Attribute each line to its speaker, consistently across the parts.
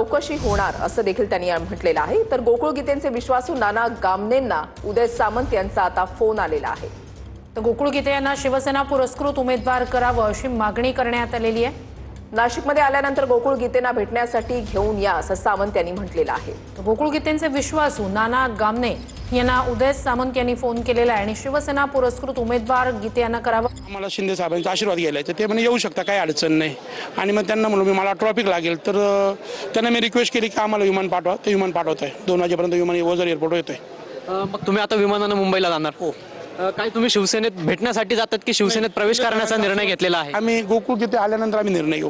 Speaker 1: चौकशी होणार असं देखील त्यांनी म्हटलेलं आहे। तर गोकुळ गीतेंचे विश्वासू नाना गामणेंना उदय सामंत यांचा आता फोन आलेला आहे।
Speaker 2: तर गोकुळ गीते यांना शिवसेना पुरस्कृत उमेदवार करावं अशी मागणी करण्यात आलेली आहे।
Speaker 1: नाशिकमध्ये आल्यानंतर गोकुळ गीतेंना भेटण्यासाठी घेऊन या असं सामंत यांनी म्हटलेलं आहे।
Speaker 2: तर गोकुळ गीतेंचे विश्वासू नाना गामणे यांना उदय सामंत यांनी फोन केलेला आहे आणि शिवसेना पुरस्कृत उमेदवार गीते यांना करावं।
Speaker 3: आम्हाला शिंदे साहेबांचा आशीर्वाद घ्यायला तर ते म्हणे येऊ शकता, काही अडचण नाही। आणि मग त्यांना म्हणलो मी मला ट्रॉफिक लागेल, तर त्यांना मी रिक्वेस्ट केली की आम्हाला विमान पाठवा। ते विमान पाठवत आहे, 2 वाजेपर्यंत विमान ओझर एअरपोर्टवर येतोय।
Speaker 4: मग तुम्ही आता विमानानं मुंबईला जाणार?
Speaker 3: हो।
Speaker 4: काय तुम्ही शिवसेनेत भेटण्यासाठी जातात की शिवसेनेत प्रवेश करण्याचा निर्णय घेतलेला आहे?
Speaker 3: आम्ही गोकुळ गीते आल्यानंतर आम्ही निर्णय घेऊ,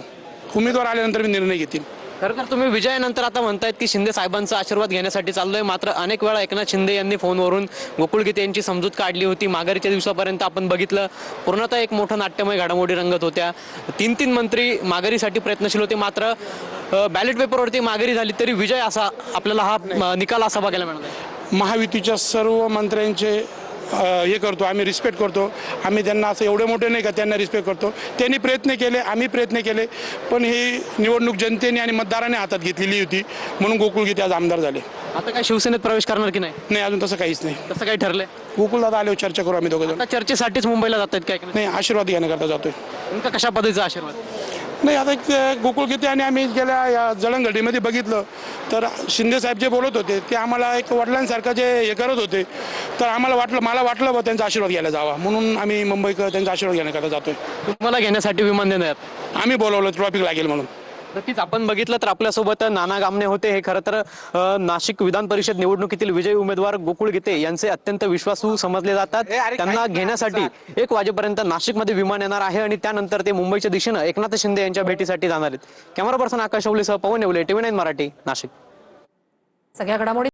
Speaker 3: उमेदवार आल्यानंतर मी निर्णय घेतील।
Speaker 4: खरं तर तुम्ही विजयानंतर आता म्हणतायत की शिंदे साहेबांचा आशीर्वाद घेण्यासाठी चाललोय, मात्र अनेक वेळा एकनाथ शिंदे यांनी फोनवरून गोकुळ गीते यांची समजूत काढली होती। माघारीच्या दिवसापर्यंत आपण बघितलं पूर्णतः एक मोठं नाट्यमय घडामोडी रंगत होत्या। 3 मंत्री माघारीसाठी प्रयत्नशील होते, मात्र बॅलेट पेपरवरती माघारी झाली तरी विजय असा आपल्याला हा निकाल असा बघायला मिळाला।
Speaker 3: महायुतीच्या सर्व मंत्र्यांचे हे करतो आम्ही, रिस्पेक्ट करतो आम्ही त्यांना। असं एवढे मोठे नाही का त्यांना रिस्पेक्ट करतो। त्यांनी प्रयत्न केले, आम्ही प्रयत्न केले, पण ही निवडणूक जनतेने आणि मतदाराने हातात घेतलेली होती, म्हणून गोकुळ गीते आज आमदार झाले।
Speaker 4: आता काय शिवसेनेत प्रवेश करणार की नाही?
Speaker 3: नाही, अजून तसं काहीच नाही।
Speaker 4: तसं काही ठरलंय?
Speaker 3: गोकुळ दादा आल्यावर चर्चा करू आम्ही दोघं जण।
Speaker 4: आता चर्चेसाठीच मुंबईला जातात काय?
Speaker 3: नाही, आशीर्वाद घेण्याकरता जातोय।
Speaker 4: नेमका कशा पद्धतीचा आशीर्वाद?
Speaker 3: नाही, आता गोकुळ गीते आणि आम्ही गेल्या या जळंगडीमध्ये बघितलं तर शिंदे साहेब जे बोलत होते ते आम्हाला एक वडिलांसारखं जे हे करत होते, तर मला वाटलं बा त्यांचा आशीर्वाद घ्यायला जावा, म्हणून आम्ही मुंबईकर त्यांचा आशीर्वाद घेण्याकरता जातोय।
Speaker 4: तुम्हाला घेण्यासाठी विमान देणार?
Speaker 3: आम्ही बोलवलं ट्रॉफिक लागेल म्हणून।
Speaker 4: नक्कीच आपण बघितलं तर आपल्यासोबत नाना गामणे होते। हे खरं तर नाशिक विधान परिषद निवडणुकीतील विजयी उमेदवार गोकुळ गीते यांचे अत्यंत विश्वासू समजले जातात। त्यांना घेण्यासाठी 1 वाजेपर्यंत नाशिकमध्ये विमान येणार आहे आणि त्यानंतर ते मुंबईच्या दिशेनं एकनाथ शिंदे यांच्या भेटीसाठी जाणार आहेत। कॅमेरा पर्सन आकाश ओवलेसह पवन येवले, TV9 मराठी, नाशिक।
Speaker 2: सगळ्या घडामोडी